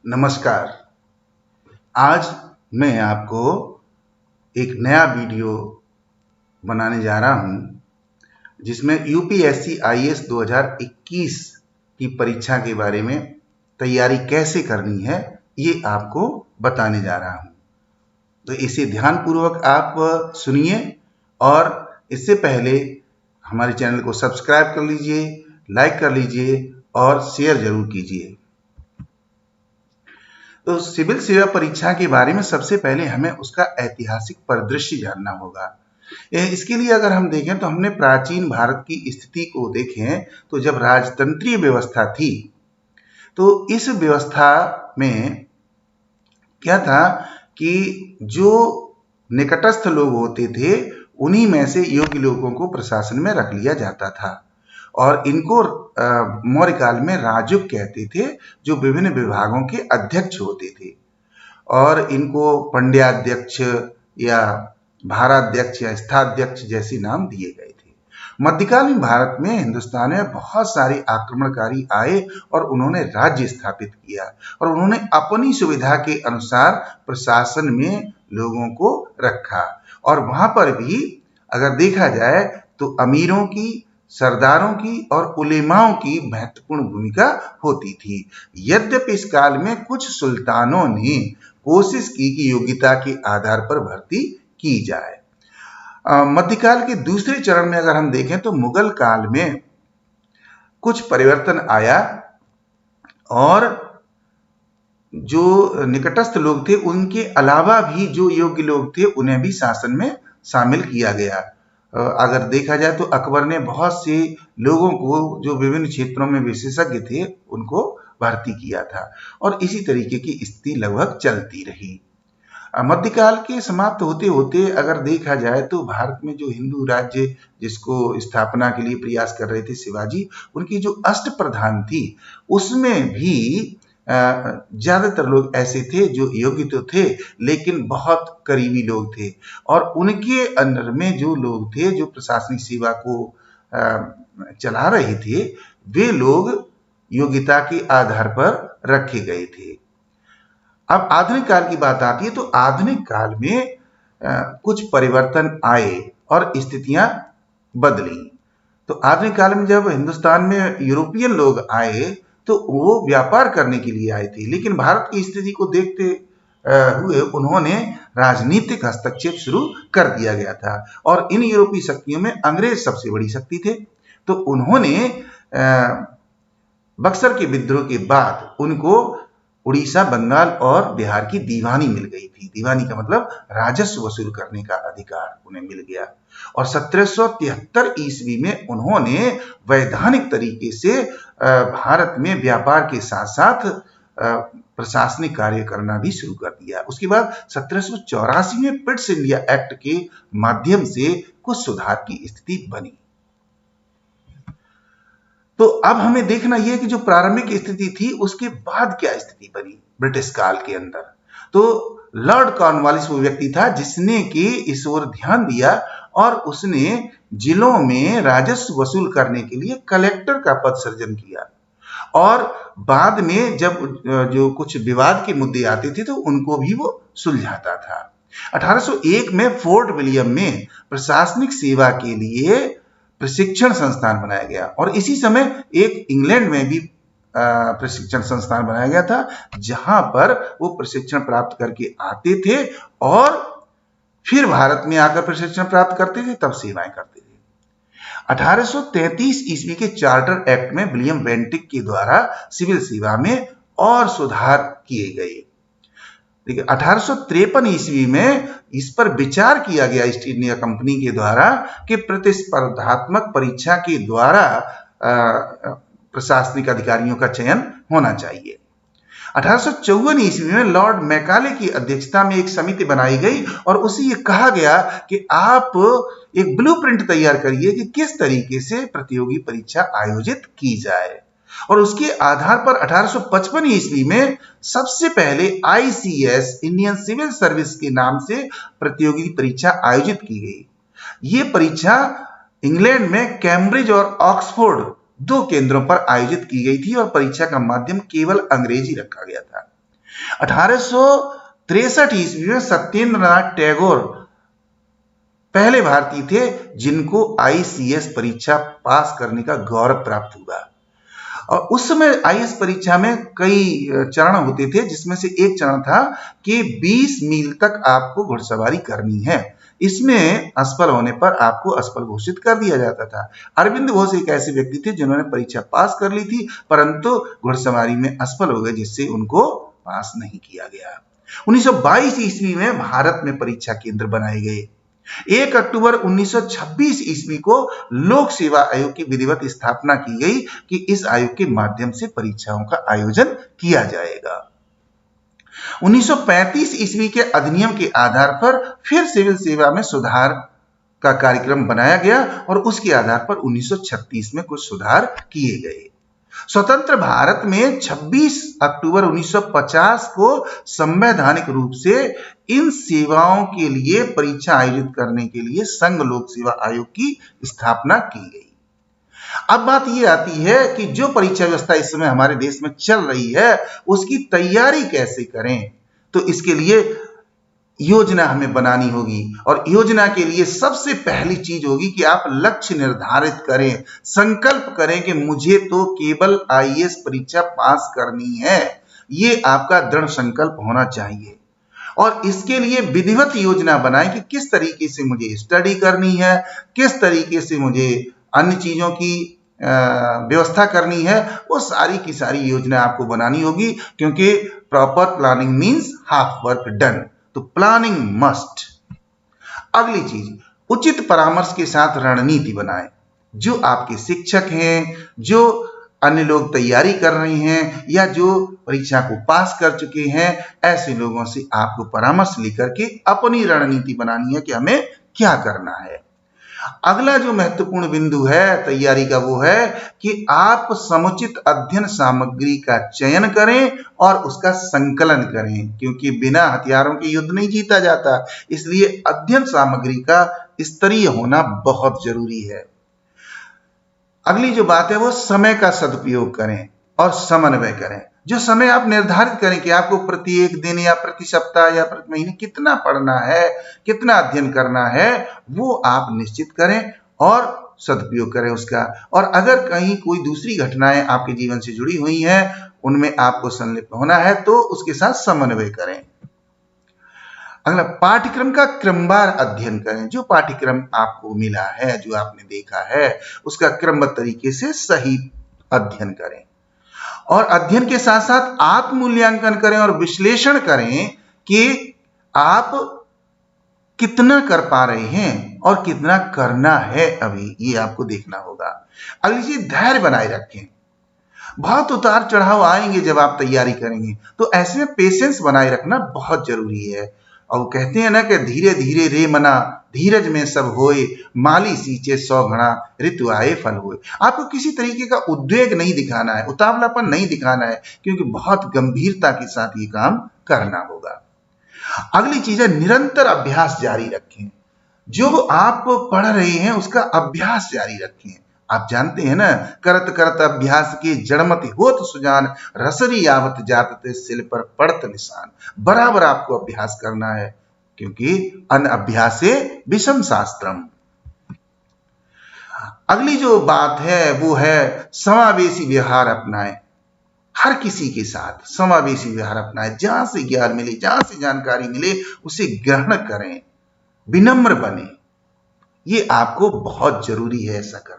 नमस्कार। आज मैं आपको एक नया वीडियो बनाने जा रहा हूं, जिसमें यूपीएससी आईएएस 2021 की परीक्षा के बारे में तैयारी कैसे करनी है, ये आपको बताने जा रहा हूं। तो इसे ध्यानपूर्वक आप सुनिए और इससे पहले हमारे चैनल को सब्सक्राइब कर लीजिए, लाइक कर लीजिए और शेयर जरूर कीजिए। तो सिविल सेवा परीक्षा के बारे में सबसे पहले हमें उसका ऐतिहासिक परिदृश्य जानना होगा। इसके लिए अगर हम देखें तो हमने प्राचीन भारत की स्थिति को देखें तो जब राजतंत्रीय व्यवस्था थी तो इस व्यवस्था में क्या था कि जो निकटस्थ लोग होते थे उन्हीं में से योग्य लोगों को प्रशासन में रख लिया जाता था और इनको मौर्य काल में राजुक कहते थे, जो विभिन्न विभागों के अध्यक्ष होते थे और इनको पंड्याध्यक्ष या भाराध्यक्ष या स्थाध्यक्ष जैसे नाम दिए गए थे। मध्यकालीन भारत में हिंदुस्तान में बहुत सारे आक्रमणकारी आए और उन्होंने राज्य स्थापित किया और उन्होंने अपनी सुविधा के अनुसार प्रशासन में लोगों को रखा और वहां पर भी अगर देखा जाए तो अमीरों की, सरदारों की और उलेमाओं की महत्वपूर्ण भूमिका होती थी। यद्यपि इस काल में कुछ सुल्तानों ने कोशिश की कि योग्यता के आधार पर भर्ती की जाए। मध्यकाल के दूसरे चरण में अगर हम देखें तो मुगल काल में कुछ परिवर्तन आया और जो निकटस्थ लोग थे उनके अलावा भी जो योग्य लोग थे उन्हें भी शासन में शामिल किया गया। अगर देखा जाए तो अकबर ने बहुत से लोगों को जो विभिन्न क्षेत्रों में विशेषज्ञ थे उनको भर्ती किया था और इसी तरीके की स्थिति लगभग चलती रही। मध्यकाल के समाप्त होते होते अगर देखा जाए तो भारत में जो हिंदू राज्य जिसको स्थापना के लिए प्रयास कर रहे थे शिवाजी, उनकी जो अष्टप्रधान थी उसमें भी ज्यादातर लोग ऐसे थे जो योग्य तो थे लेकिन बहुत करीबी लोग थे और उनके अंडर में जो लोग थे जो प्रशासनिक सेवा को चला रहे थे वे लोग योग्यता के आधार पर रखे गए थे। अब आधुनिक काल की बात आती है तो आधुनिक काल में कुछ परिवर्तन आए और स्थितियां बदली। तो आधुनिक काल में जब हिंदुस्तान में यूरोपियन लोग आए तो वो व्यापार करने के लिए आए थे, लेकिन भारत की स्थिति को देखते हुए उन्होंने राजनीतिक हस्तक्षेप शुरू कर दिया गया था और इन यूरोपीय शक्तियों में अंग्रेज सबसे बड़ी शक्ति थे। तो उन्होंने बक्सर के विद्रोह के बाद उनको उड़ीसा, बंगाल और बिहार की दीवानी मिल गई थी। दीवानी का मतलब राजस्व वसूल करने का अधिकार उन्हें मिल गया और 1773 ईस्वी में उन्होंने वैधानिक तरीके से भारत में व्यापार के साथ साथ प्रशासनिक कार्य करना भी शुरू कर दिया। उसके बाद 1784 में पिट्स इंडिया एक्ट के माध्यम से कुछ सुधार की स्थिति बनी। तो अब हमें देखना यह कि जो प्रारंभिक स्थिति थी उसके बाद क्या स्थिति बनी ब्रिटिश काल के अंदर। तो लॉर्ड कॉर्नवालिस वो व्यक्ति था जिसने कि इस ओर ध्यान दिया और उसने जिलों में राजस्व वसूल करने के लिए कलेक्टर का पद सृजन किया और बाद में जब जो कुछ विवाद के मुद्दे आते थे तो उनको भी वो सुलझाता था। 1801 में फोर्ट विलियम में प्रशासनिक सेवा के लिए प्रशिक्षण संस्थान बनाया गया और इसी समय एक इंग्लैंड में भी प्रशिक्षण संस्थान बनाया गया था जहां पर वो प्रशिक्षण प्राप्त करके आते थे और फिर भारत में आकर प्रशिक्षण प्राप्त करते थे, तब सेवाएं करते थे। 1833 ईस्वी के चार्टर एक्ट में विलियम बेंटिक के द्वारा सिविल सेवा में और सुधार किए गए। 1853 ईस्वी में इस पर विचार किया गया ईस्ट इंडिया कंपनी के द्वारा कि प्रतिस्पर्धात्मक परीक्षा के द्वारा प्रशासनिक अधिकारियों का चयन होना चाहिए। 1854 ईस्वी में लॉर्ड मैकाले की अध्यक्षता में एक समिति बनाई गई और उसे ये कहा गया कि आप एक ब्लूप्रिंट तैयार करिए कि किस तरीके से प्रतियोगी परीक्षा आयोजित की जाए और उसके आधार पर 1855 ईस्वी में सबसे पहले आईसीएस इंडियन सिविल सर्विस के नाम से प्रतियोगी परीक्षा आयोजित की गई। ये परीक्षा इंग्लैंड में कैम्ब्रिज और ऑक्सफोर्ड 2 केंद्रों पर आयोजित की गई थी और परीक्षा का माध्यम केवल अंग्रेजी रखा गया था। 1863 ईस्वी में सत्येंद्रनाथ टैगोर पहले भारतीय थे जिनको आईसीएस परीक्षा पास करने का गौरव प्राप्त हुआ। और उस समय आईएएस परीक्षा में कई चरण होते थे, जिसमें से एक चरण था कि 20 मील तक आपको घुड़सवारी करनी है। इसमें असफल होने पर आपको असफल घोषित कर दिया जाता था। अरविंद घोष एक ऐसे व्यक्ति थे जिन्होंने परीक्षा पास कर ली थी, परंतु घुड़सवारी में असफल हो गए, जिससे उनको पास नहीं किया गया। 1922 ईस्वी में भारत में परीक्षा केंद्र बनाए गए। 1 अक्टूबर 1926 ईस्वी को लोक सेवा आयोग की विधिवत स्थापना की गई कि इस आयोग के माध्यम से परीक्षाओं का आयोजन किया जाएगा। 1935 ईस्वी के अधिनियम के आधार पर फिर सिविल सेवा में सुधार का कार्यक्रम बनाया गया और उसके आधार पर 1936 में कुछ सुधार किए गए। स्वतंत्र भारत में 26 अक्टूबर 1950 को संवैधानिक रूप से इन सेवाओं के लिए परीक्षा आयोजित करने के लिए संघ लोक सेवा आयोग की स्थापना की गई। अब बात ये आती है कि जो परीक्षा व्यवस्था इस समय हमारे देश में चल रही है उसकी तैयारी कैसे करें, तो इसके लिए योजना हमें बनानी होगी। और योजना के लिए सबसे पहली चीज होगी कि आप लक्ष्य निर्धारित करें, संकल्प करें कि मुझे तो केवल आईएएस परीक्षा पास करनी है। ये आपका दृढ़ संकल्प होना चाहिए और इसके लिए विधिवत योजना बनाएं कि किस तरीके से मुझे स्टडी करनी है, किस तरीके से मुझे अन्य चीजों की व्यवस्था करनी है। वो सारी की सारी योजना आपको बनानी होगी, क्योंकि proper planning means half work done. तो प्लानिंग मस्ट। अगली चीज, उचित परामर्श के साथ रणनीति बनाएं। जो आपके शिक्षक हैं, जो अन्य लोग तैयारी कर रहे हैं या जो परीक्षा को पास कर चुके हैं, ऐसे लोगों से आपको परामर्श लेकर के अपनी रणनीति बनानी है कि हमें क्या करना है। अगला जो महत्वपूर्ण बिंदु है तैयारी का वो है कि आप समुचित अध्ययन सामग्री का चयन करें और उसका संकलन करें, क्योंकि बिना हथियारों के युद्ध नहीं जीता जाता। इसलिए अध्ययन सामग्री का स्तरीय होना बहुत जरूरी है। अगली जो बात है वो समय का सदुपयोग करें और समन्वय करें। जो समय आप निर्धारित करें कि आपको प्रत्येक दिन या प्रति सप्ताह या प्रति महीने कितना पढ़ना है, कितना अध्ययन करना है, वो आप निश्चित करें और सदुपयोग करें उसका। और अगर कहीं कोई दूसरी घटनाएं आपके जीवन से जुड़ी हुई हैं, उनमें आपको संलिप्त होना है तो उसके साथ समन्वय करें। अगला, पाठ्यक्रम का क्रमवार अध्ययन करें। जो पाठ्यक्रम आपको मिला है, जो आपने देखा है, उसका क्रमबद्ध तरीके से सही अध्ययन करें और अध्ययन के साथ साथ आत्म मूल्यांकन करें और विश्लेषण करें कि आप कितना कर पा रहे हैं और कितना करना है अभी, ये आपको देखना होगा। अगली चीज, धैर्य बनाए रखें। बहुत उतार चढ़ाव आएंगे जब आप तैयारी करेंगे, तो ऐसे में पेशेंस बनाए रखना बहुत जरूरी है। और कहते हैं ना कि धीरे धीरे रे मना, धीरज में सब होए, माली सींचे 100 घड़ा, ऋतु आए फल होए। आपको किसी तरीके का उद्वेग नहीं दिखाना है, उतावलापन नहीं दिखाना है, क्योंकि बहुत गंभीरता के साथ ये काम करना होगा। अगली चीज है, निरंतर अभ्यास जारी रखें। जो आप पढ़ रहे हैं उसका अभ्यास जारी रखें। आप जानते हैं ना, करत करत अभ्यास के जड़मति होत सुजान, रसरी आवत जात सिल पर पड़त निशान। बराबर आपको अभ्यास करना है, क्योंकि अन अभ्यासे विषम शास्त्रम। अगली जो बात है वो है समावेशी व्यवहार अपनाएं। हर किसी के साथ समावेशी व्यवहार अपनाएं। जहां से ज्ञान मिले, जहां से जानकारी मिले, उसे ग्रहण करें, विनम्र बने। ये आपको बहुत जरूरी है ऐसा करना।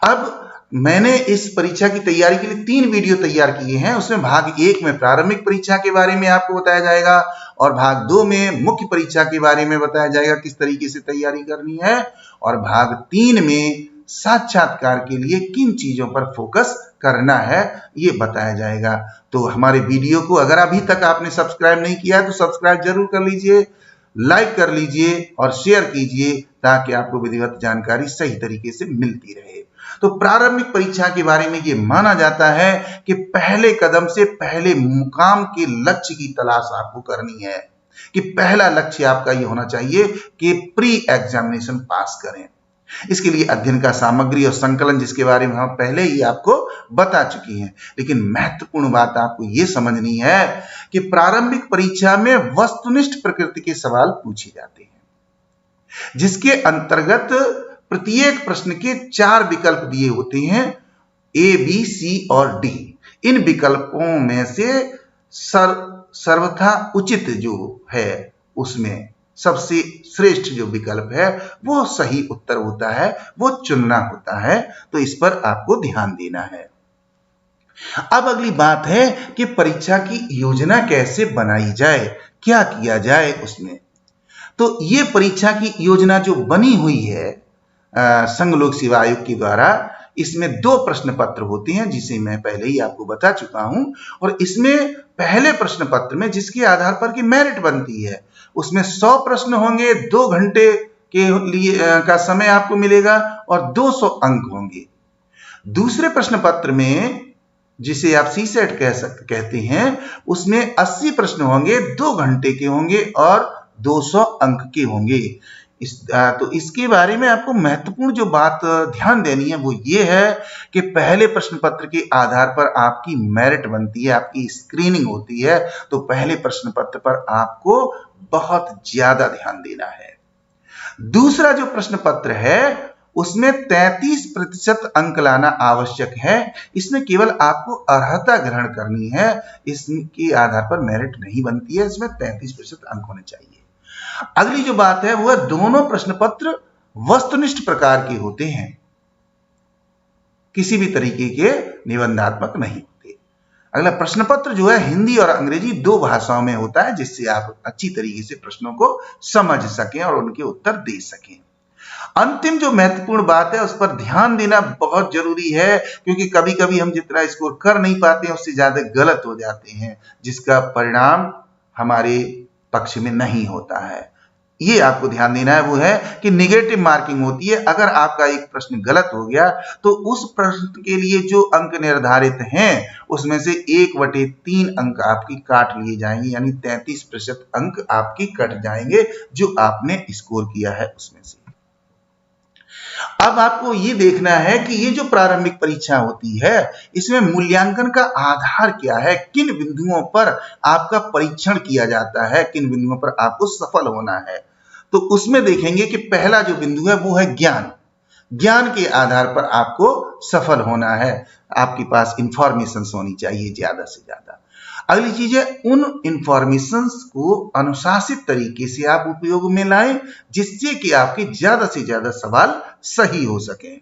अब मैंने इस परीक्षा की तैयारी के लिए 3 वीडियो तैयार किए हैं। उसमें भाग 1 में प्रारंभिक परीक्षा के बारे में आपको बताया जाएगा और भाग 2 में मुख्य परीक्षा के बारे में बताया जाएगा किस तरीके से तैयारी करनी है, और भाग 3 में साक्षात्कार के लिए किन चीजों पर फोकस करना है ये बताया जाएगा। तो हमारे वीडियो को अगर अभी तक आपने सब्सक्राइब नहीं किया है तो सब्सक्राइब जरूर कर लीजिए, लाइक कर लीजिए और शेयर कीजिए, ताकि आपको विधिवत जानकारी सही तरीके से मिलती रहे। तो प्रारंभिक परीक्षा के बारे में ये माना जाता है कि पहले कदम से पहले मुकाम के लक्ष्य की तलाश आपको करनी है, कि पहला लक्ष्य आपका ये होना चाहिए कि प्री एग्जामिनेशन पास करें। इसके लिए अध्ययन का सामग्री और संकलन, जिसके बारे में हम पहले ही आपको बता चुकी हैं। लेकिन महत्वपूर्ण बात आपको यह समझनी है कि प्रारंभिक परीक्षा में वस्तुनिष्ठ प्रकृति के सवाल पूछे जाते हैं, जिसके अंतर्गत प्रत्येक प्रश्न के 4 विकल्प दिए होते हैं, ए, बी, सी और डी। इन विकल्पों में से सर्वथा उचित जो है, उसमें सबसे श्रेष्ठ जो विकल्प है वो सही उत्तर होता है, वो चुनना होता है। तो इस पर आपको ध्यान देना है। अब अगली बात है कि परीक्षा की योजना कैसे बनाई जाए, क्या किया जाए उसमें। तो ये परीक्षा की योजना जो बनी हुई है संघ लोक सेवा आयोग के द्वारा, इसमें 2 प्रश्न पत्र होते हैं, जिसे मैं पहले ही आपको बता चुका हूं। और इसमें पहले प्रश्न पत्र में जिसके आधार पर की मेरिट बनती है, उसमें 100 प्रश्न होंगे, 2 घंटे के लिए का समय आपको मिलेगा और 200 अंक होंगे। दूसरे प्रश्न पत्र में, जिसे आप सीसेट कहते हैं, उसमें 80 प्रश्न होंगे, 2 घंटे के होंगे और 200 अंक के होंगे। तो इसके बारे में आपको महत्वपूर्ण जो बात ध्यान देनी है वो ये है कि पहले प्रश्न पत्र के आधार पर आपकी मेरिट बनती है, आपकी स्क्रीनिंग होती है। तो पहले प्रश्न पत्र पर आपको बहुत ज्यादा ध्यान देना है। दूसरा जो प्रश्न पत्र है उसमें 33% अंक लाना आवश्यक है। इसमें केवल आपको अर्हता ग्रहण करनी है, इसके आधार पर मेरिट नहीं बनती है। इसमें 33% अंक होने चाहिए। अगली जो बात है वो है, दोनों प्रश्न पत्र वस्तुनिष्ठ प्रकार के होते हैं, किसी भी तरीके के निबंधात्मक नहीं होते। अगला प्रश्न पत्र जो है हिंदी और अंग्रेजी 2 भाषाओं में होता है, जिससे आप अच्छी तरीके से प्रश्नों को समझ सकें और उनके उत्तर दे सकें। अंतिम जो महत्वपूर्ण बात है उस पर ध्यान देना बहुत जरूरी है, क्योंकि कभी कभी हम जितना स्कोर कर नहीं पाते हैं उससे ज्यादा गलत हो जाते हैं, जिसका परिणाम हमारे पक्ष में नहीं होता है। ये आपको ध्यान देना है, वो है कि निगेटिव मार्किंग होती है। अगर आपका एक प्रश्न गलत हो गया तो उस प्रश्न के लिए जो अंक निर्धारित हैं उसमें से 1/3 अंक आपकी काट लिए जाएंगे, यानी 33% अंक आपकी कट जाएंगे जो आपने स्कोर किया है उसमें से। अब आपको ये देखना है कि ये जो प्रारंभिक परीक्षा होती है इसमें मूल्यांकन का आधार क्या है, किन बिंदुओं पर आपका परीक्षण किया जाता है, किन बिंदुओं पर आपको सफल होना है। तो उसमें देखेंगे कि पहला जो बिंदु है वो है ज्ञान। ज्ञान के आधार पर आपको सफल होना है, आपके पास इंफॉर्मेशन होनी चाहिए ज्यादा से ज्यादा। अगली चीज है, उन इंफॉर्मेशंस को अनुशासित तरीके से आप उपयोग में लाएं, जिससे कि आपके ज्यादा से ज्यादा सवाल सही हो सके।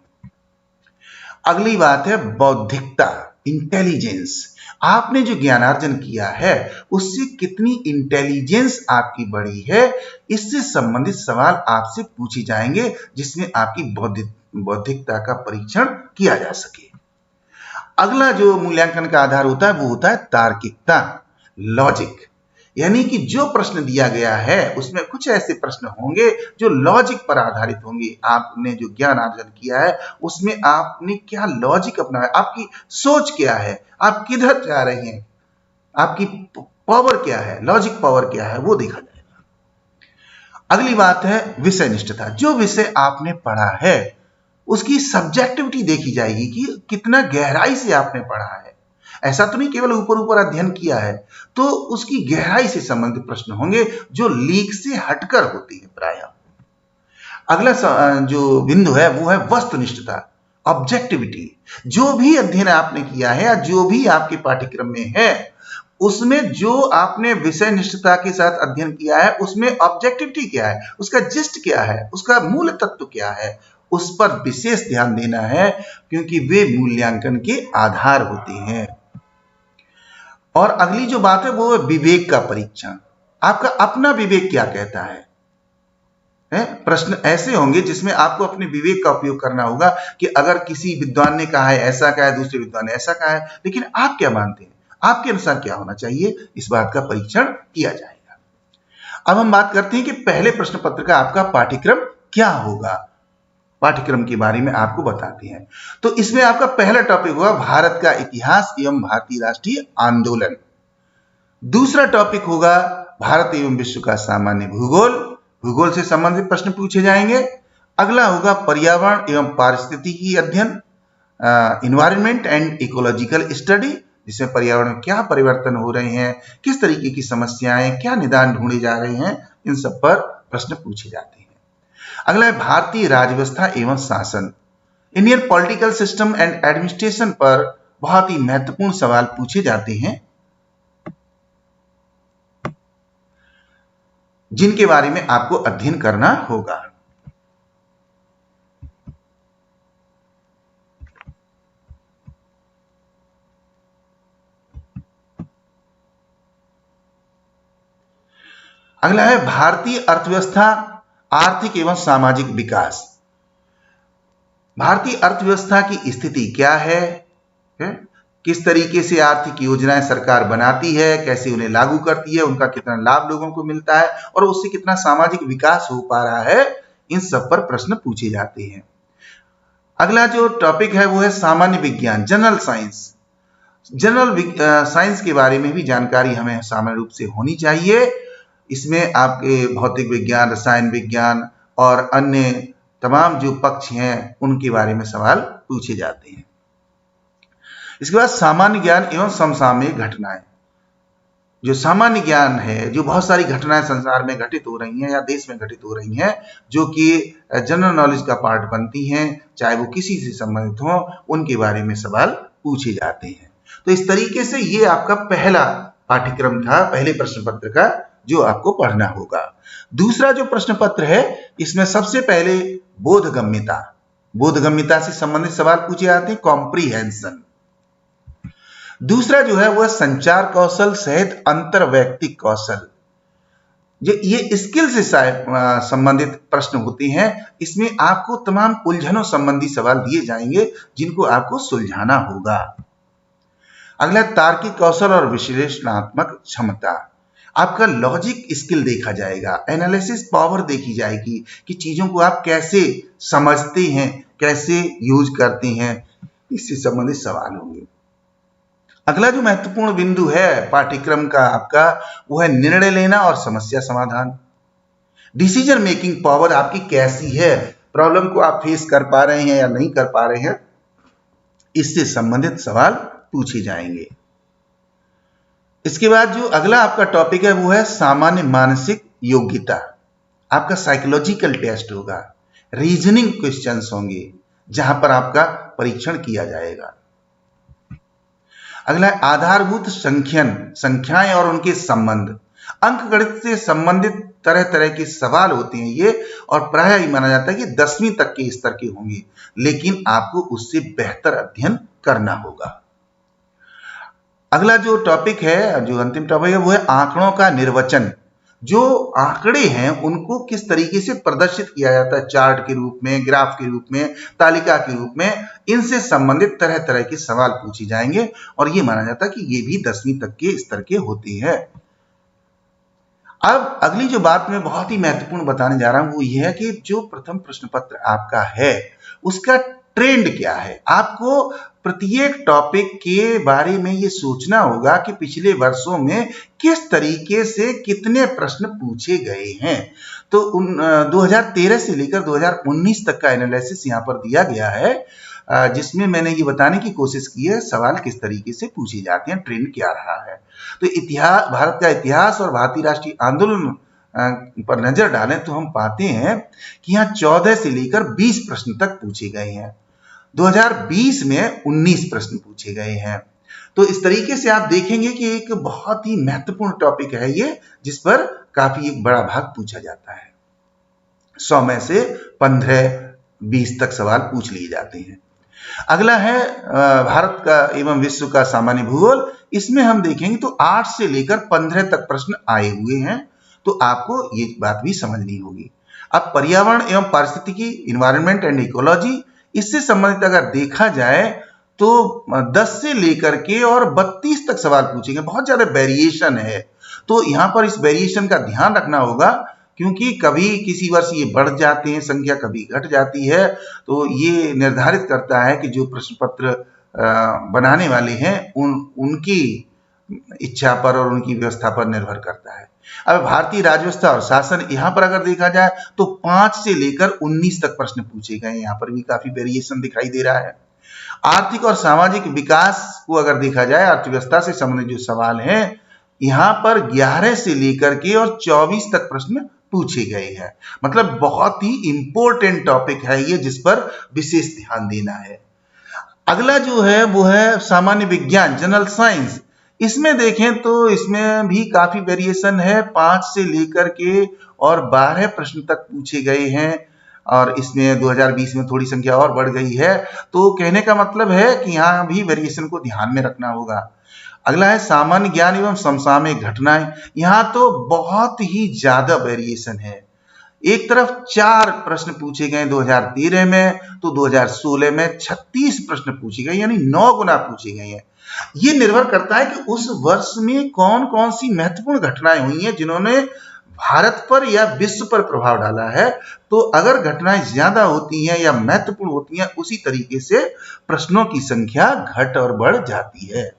अगली बात है बौद्धिकता, इंटेलिजेंस। आपने जो ज्ञानार्जन किया है उससे कितनी इंटेलिजेंस आपकी बढ़ी है, इससे संबंधित सवाल आपसे पूछे जाएंगे, जिसमें आपकी बौद्धिकता का परीक्षण किया जा सके। अगला जो मूल्यांकन का आधार होता है वो होता है तार्किकता, लॉजिक। यानी कि जो प्रश्न दिया गया है उसमें कुछ ऐसे प्रश्न होंगे जो लॉजिक पर आधारित होंगे। आपने जो ज्ञान अर्जन किया है उसमें आपने क्या लॉजिक अपनाया, आपकी सोच क्या है, आप किधर जा रहे हैं, आपकी पावर क्या है, लॉजिक पावर क्या है, वो देखा जाएगा। अगली बात है विषय निष्ठता। जो विषय आपने पढ़ा है उसकी सब्जेक्टिविटी देखी जाएगी कि कितना गहराई से आपने पढ़ा है। ऐसा तो नहीं केवल ऊपर ऊपर अध्ययन किया है, तो उसकी गहराई से संबंधित प्रश्न होंगे जो लीक से हटकर होती है प्रायः। अगला जो बिंदु है वो है वस्तुनिष्ठता, ऑब्जेक्टिविटी। जो भी अध्ययन आपने किया है या जो भी आपके पाठ्यक्रम में है उसमें जो आपने विषय निष्ठता के साथ अध्ययन किया है उसमें ऑब्जेक्टिविटी क्या है, उसका जिस्ट क्या है, उसका मूल तत्व क्या है, उस पर विशेष ध्यान देना है, क्योंकि वे मूल्यांकन के आधार होते हैं। और अगली जो बात है वो है विवेक का परीक्षण। आपका अपना विवेक क्या कहता है? प्रश्न ऐसे होंगे जिसमें आपको अपने विवेक का उपयोग करना होगा कि अगर किसी विद्वान ने कहा है ऐसा कहा है, दूसरे विद्वान ने ऐसा कहा है, लेकिन आप क्या मानते हैं, आपके अनुसार क्या होना चाहिए, इस बात का परीक्षण किया जाएगा। अब हम बात करते हैं कि पहले प्रश्न पत्र का आपका पाठ्यक्रम क्या होगा। पाठ्यक्रम के बारे में आपको बताते हैं। तो इसमें आपका पहला टॉपिक होगा भारत का इतिहास एवं भारतीय राष्ट्रीय आंदोलन। दूसरा टॉपिक होगा भारत एवं विश्व का सामान्य भूगोल। भूगोल से संबंधित प्रश्न पूछे जाएंगे। अगला होगा पर्यावरण एवं पारिस्थितिकी अध्ययन, इन्वायरमेंट एंड इकोलॉजिकल स्टडी, जिसमें पर्यावरण में क्या परिवर्तन हो रहे हैं, किस तरीके की समस्याएं, क्या निदान ढूंढे जा रहे हैं, इन सब पर प्रश्न पूछे जाते हैं। अगला है भारतीय राज्यव्यवस्था एवं शासन, Indian political system and administration पर बहुत ही महत्वपूर्ण सवाल पूछे जाते हैं, जिनके बारे में आपको अध्ययन करना होगा। अगला है भारतीय अर्थव्यवस्था, आर्थिक एवं सामाजिक विकास। भारतीय अर्थव्यवस्था की स्थिति क्या है? किस तरीके से आर्थिक योजनाएं सरकार बनाती है, कैसे उन्हें लागू करती है, उनका कितना लाभ लोगों को मिलता है और उससे कितना सामाजिक विकास हो पा रहा है, इन सब पर प्रश्न पूछे जाते हैं। अगला जो टॉपिक है वो है सामान्य विज्ञान, जनरल साइंस। जनरल साइंस के बारे में भी जानकारी हमें सामान्य रूप से होनी चाहिए। इसमें आपके भौतिक विज्ञान, रसायन विज्ञान और अन्य तमाम जो पक्ष हैं उनके बारे में सवाल पूछे जाते हैं। इसके बाद सामान्य ज्ञान एवं समसामयिक घटनाएं। जो सामान्य ज्ञान है, जो बहुत सारी घटनाएं संसार में घटित हो रही हैं या देश में घटित हो रही हैं, जो कि जनरल नॉलेज का पार्ट बनती हैं, चाहे वो किसी से संबंधित हो, उनके बारे में सवाल पूछे जाते हैं। तो इस तरीके से ये आपका पहला पाठ्यक्रम था, पहले प्रश्न पत्र का, जो आपको पढ़ना होगा। दूसरा जो प्रश्न पत्र है, इसमें सबसे पहले बोधगम्यता, बोधगम्यता से संबंधित सवाल पूछे जाते हैं, कॉम्प्रीहेंशन। दूसरा जो है वह संचार कौशल सहित अंतरवैयक्तिक कौशल, जो ये स्किल से संबंधित प्रश्न होते हैं। इसमें आपको तमाम उलझनों संबंधी सवाल दिए जाएंगे, जिनको आपको सुलझाना होगा। अगला तार्किक कौशल और विश्लेषणात्मक क्षमता, आपका लॉजिक स्किल देखा जाएगा, एनालिसिस पावर देखी जाएगी कि चीजों को आप कैसे समझते हैं, कैसे यूज करते हैं, इससे संबंधित सवाल होंगे। अगला जो महत्वपूर्ण बिंदु है पाठ्यक्रम का आपका, वो है निर्णय लेना और समस्या समाधान। डिसीजन मेकिंग पावर आपकी कैसी है, प्रॉब्लम को आप फेस कर पा रहे हैं या नहीं कर पा रहे हैं, इससे संबंधित सवाल पूछे जाएंगे। इसके बाद जो अगला आपका टॉपिक है वो है सामान्य मानसिक योग्यता। आपका साइकोलॉजिकल टेस्ट होगा, रीजनिंग क्वेश्चंस होंगे, जहां पर आपका परीक्षण किया जाएगा। अगला आधारभूत संख्याएं और उनके संबंध। अंकगणित से संबंधित तरह तरह के सवाल होते हैं ये, और प्रायः ही माना जाता है कि 10वीं तक के स्तर के होंगे, लेकिन आपको उससे बेहतर अध्ययन करना होगा। अगला जो टॉपिक है, जो अंतिम टॉपिक है, वो है आंकड़ों का निर्वचन। जो आंकड़े हैं उनको किस तरीके से प्रदर्शित किया जाता है, चार्ट के रूप में, ग्राफ के रूप में, तालिका के रूप में, इनसे संबंधित तरह तरह के सवाल पूछे जाएंगे, और ये माना जाता है कि ये भी 10वीं तक के स्तर के होते हैं। अब अगली जो बात मैं बहुत ही महत्वपूर्ण बताने जा रहा हूं वो ये है कि जो प्रथम प्रश्न पत्र आपका है उसका ट्रेंड क्या है। आपको प्रत्येक टॉपिक के बारे में ये सोचना होगा कि पिछले वर्षों में किस तरीके से कितने प्रश्न पूछे गए हैं। तो 2013 से लेकर 2019 तक का एनालिसिस यहाँ पर दिया गया है, जिसमें मैंने ये बताने की कोशिश की है सवाल किस तरीके से पूछे जाते हैं, ट्रेंड क्या रहा है। तो इतिहास, भारत का इतिहास और भारतीय राष्ट्रीय आंदोलन पर नजर डालें तो हम पाते हैं कि यहाँ 14 से लेकर 20 प्रश्न तक पूछे गए हैं। 2020 में 19 प्रश्न पूछे गए हैं। तो इस तरीके से आप देखेंगे कि एक बहुत ही महत्वपूर्ण टॉपिक है ये, जिस पर काफी एक बड़ा भाग पूछा जाता है। 100 में से 15-20 तक सवाल पूछ लिए जाते हैं। अगला है भारत का एवं विश्व का सामान्य भूगोल। इसमें हम देखेंगे तो 8 से लेकर 15 तक प्रश्न आए हुए हैं, तो आपको ये बात भी समझनी होगी। अब पर्यावरण एवं पारिस्थितिकी, इन्वायरमेंट एंड इकोलॉजी, इससे संबंधित अगर देखा जाए तो 10 से लेकर के और 32 तक सवाल पूछेंगे। बहुत ज्यादा वेरिएशन है, तो यहाँ पर इस वेरिएशन का ध्यान रखना होगा, क्योंकि कभी किसी वर्ष ये बढ़ जाते हैं संख्या, कभी घट जाती है। तो ये निर्धारित करता है कि जो प्रश्न पत्र बनाने वाले हैं उनकी इच्छा पर और उनकी व्यवस्था पर निर्भर करता है। अब भारतीय राज्य व्यवस्था और शासन, यहाँ पर अगर देखा जाए तो 5 से लेकर 19 तक प्रश्न पूछे गए। यहाँ पर भी काफी वेरिएशन दिखाई दे रहा है। आर्थिक और सामाजिक विकास को अगर देखा जाए, अर्थव्यवस्था से संबंधित जो सवाल हैं, यहाँ पर 11 से लेकर के और 24 तक प्रश्न पूछे गए हैं। मतलब बहुत ही इंपॉर्टेंट टॉपिक है ये, जिस पर विशेष ध्यान देना है। अगला जो है वो है सामान्य विज्ञान, जनरल साइंस। इसमें देखें तो इसमें भी काफी वेरिएशन है, 5 से लेकर के और 12 प्रश्न तक पूछे गए हैं, और इसमें 2020 में थोड़ी संख्या और बढ़ गई है। तो कहने का मतलब है कि यहाँ भी वेरिएशन को ध्यान में रखना होगा। अगला है सामान्य ज्ञान एवं समसामयिक घटनाएं। यहाँ तो बहुत ही ज्यादा वेरिएशन है। एक तरफ 4 प्रश्न पूछे गए 2013 में, तो 2016 में 36 प्रश्न पूछे गए, यानी 9 गुना पूछे गए हैं। ये निर्भर करता है कि उस वर्ष में कौन कौन सी महत्वपूर्ण घटनाएं हुई हैं जिन्होंने भारत पर या विश्व पर प्रभाव डाला है। तो अगर घटनाएं ज्यादा होती हैं या महत्वपूर्ण होती हैं, उसी तरीके से प्रश्नों की संख्या घट और बढ़ जाती है।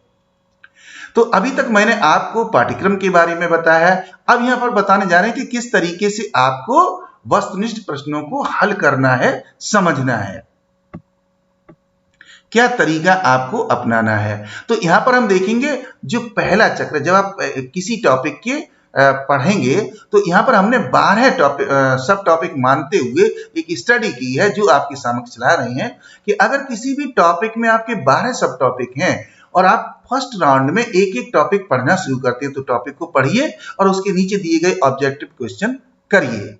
तो अभी तक मैंने आपको पाठ्यक्रम के बारे में बताया है। अब यहाँ पर बताने जा रहे हैं कि किस तरीके से आपको वस्तुनिष्ठ प्रश्नों को हल करना है, समझना है, क्या तरीका आपको अपनाना है। तो यहाँ पर हम देखेंगे जो पहला चक्र, जब आप किसी टॉपिक के पढ़ेंगे तो यहाँ पर हमने 12 टॉपिक सब टॉपिक मानते हुए एक स्टडी की है जो आपके समक्ष चला रहे हैं कि अगर किसी भी टॉपिक में आपके 12 सब टॉपिक हैं और आप फर्स्ट राउंड में एक एक टॉपिक पढ़ना शुरू करते हैं, तो टॉपिक को पढ़िए और उसके नीचे दिए गए ऑब्जेक्टिव क्वेश्चन करिए,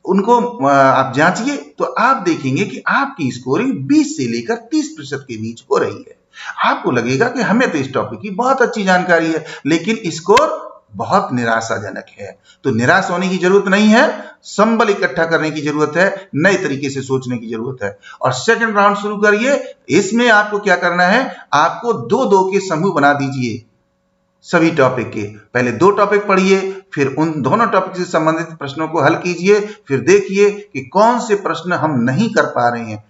उनको आप जांचिए, तो आप देखेंगे कि आपकी स्कोरिंग 20 से लेकर 30% के बीच हो रही है। आपको लगेगा कि हमें तो इस टॉपिक की बहुत अच्छी जानकारी है, लेकिन स्कोर बहुत निराशाजनक है। तो निराश होने की जरूरत नहीं है, संबल इकट्ठा करने की जरूरत है, नए तरीके से सोचने की जरूरत है। और सेकंड राउंड शुरू करिए। इसमें आपको क्या करना है, आपको 2-2 के समूह बना दीजिए सभी टॉपिक के। पहले 2 टॉपिक पढ़िए, फिर उन दोनों टॉपिक से संबंधित प्रश्नों को हल कीजिए, फिर देखिए कि कौन से प्रश्न हम नहीं कर पा रहे हैं,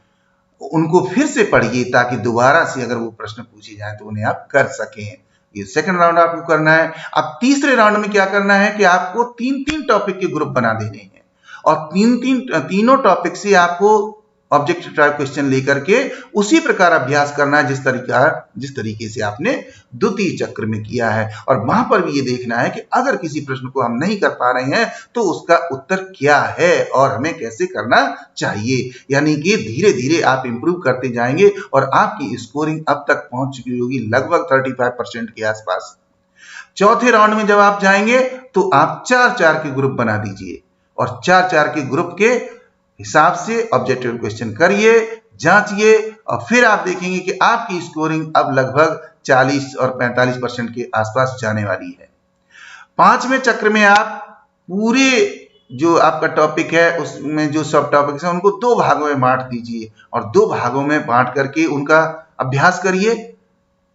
उनको फिर से पढ़िए ताकि दोबारा से अगर वो प्रश्न पूछे जाए तो उन्हें आप कर सकें। ये सेकंड राउंड आपको करना है। अब तीसरे राउंड में क्या करना है कि आपको 3-3 टॉपिक के ग्रुप बना देने हैं और तीनों टॉपिक से आपको ऑब्जेक्टिव टाइप क्वेश्चन लेकर के उसी प्रकार अभ्यास करना है जिस तरीके से आपने द्वितीय चक्र में किया है। और वहां पर भी ये देखना है कि अगर किसी प्रश्न को हम नहीं कर पा रहे हैं तो उसका उत्तर क्या है और हमें कैसे करना चाहिए। यानी कि धीरे धीरे आप इंप्रूव करते जाएंगे और आपकी स्कोरिंग अब तक पहुंच चुकी होगी लगभग 35% के आसपास। चौथे राउंड में जब आप जाएंगे तो आप 4-4 के ग्रुप बना दीजिए और 4-4 के ग्रुप के हिसाब से ऑब्जेक्टिव क्वेश्चन करिए, जांचिए और फिर आप देखेंगे कि आपकी स्कोरिंग अब लगभग 40 और 45% के आसपास जाने वाली है। 5वें चक्र में आप पूरे जो आपका टॉपिक है उसमें जो सब टॉपिक्स हैं उनको 2 भागों में बांट दीजिए और 2 भागों में बांट करके उनका अभ्यास करिए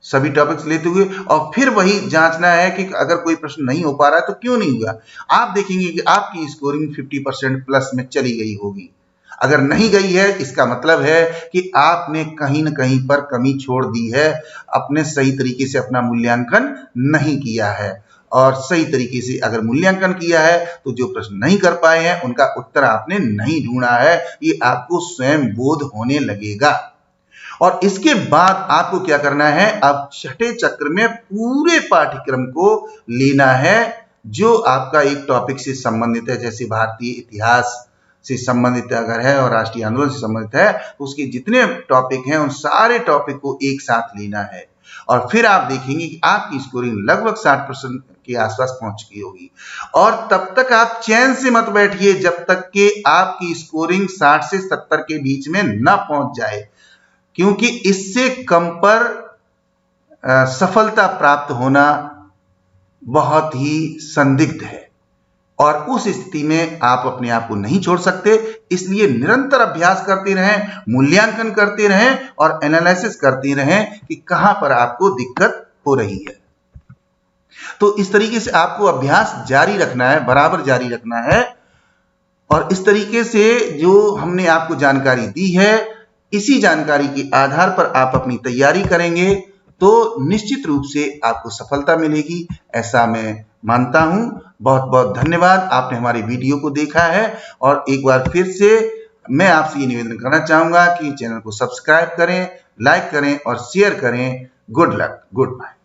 सभी टॉपिक्स लेते हुए। और फिर वही जांचना है कि अगर कोई प्रश्न नहीं हो पा रहा है तो क्यों नहीं हुआ। आप देखेंगे कि आपकी स्कोरिंग 50% प्लस में चली गई होगी। अगर नहीं गई है इसका मतलब है कि आपने कहीं न कहीं पर कमी छोड़ दी है, अपने सही तरीके से अपना मूल्यांकन नहीं किया है। और सही तरीके से अगर मूल्यांकन किया है तो जो प्रश्न नहीं कर पाए हैं उनका उत्तर आपने नहीं ढूंढा है, ये आपको स्वयं बोध होने लगेगा। और इसके बाद आपको क्या करना है, अब 6ठे चक्र में पूरे पाठ्यक्रम को लेना है जो आपका एक टॉपिक से संबंधित है। जैसे भारतीय इतिहास से संबंधित अगर है और राष्ट्रीय आंदोलन से संबंधित है तो उसके जितने टॉपिक हैं उन सारे टॉपिक को एक साथ लेना है। और फिर आप देखेंगे कि आपकी स्कोरिंग लगभग 60% के आसपास पहुंच चुकी होगी। और तब तक आप चैन से मत बैठिए जब तक कि आपकी स्कोरिंग 60 से 70 के बीच में न पहुंच जाए, क्योंकि इससे कम पर सफलता प्राप्त होना बहुत ही संदिग्ध है और उस स्थिति में आप अपने आप को नहीं छोड़ सकते। इसलिए निरंतर अभ्यास करते रहें, मूल्यांकन करते रहें और एनालिसिस करते रहें कि कहां पर आपको दिक्कत हो रही है। तो इस तरीके से आपको अभ्यास जारी रखना है, बराबर जारी रखना है। और इस तरीके से जो हमने आपको जानकारी दी है, इसी जानकारी के आधार पर आप अपनी तैयारी करेंगे तो निश्चित रूप से आपको सफलता मिलेगी, ऐसा मैं मानता हूं। बहुत बहुत धन्यवाद, आपने हमारी वीडियो को देखा है। और एक बार फिर से मैं आपसे ये निवेदन करना चाहूंगा कि चैनल को सब्सक्राइब करें, लाइक करें और शेयर करें। Good luck, good bye.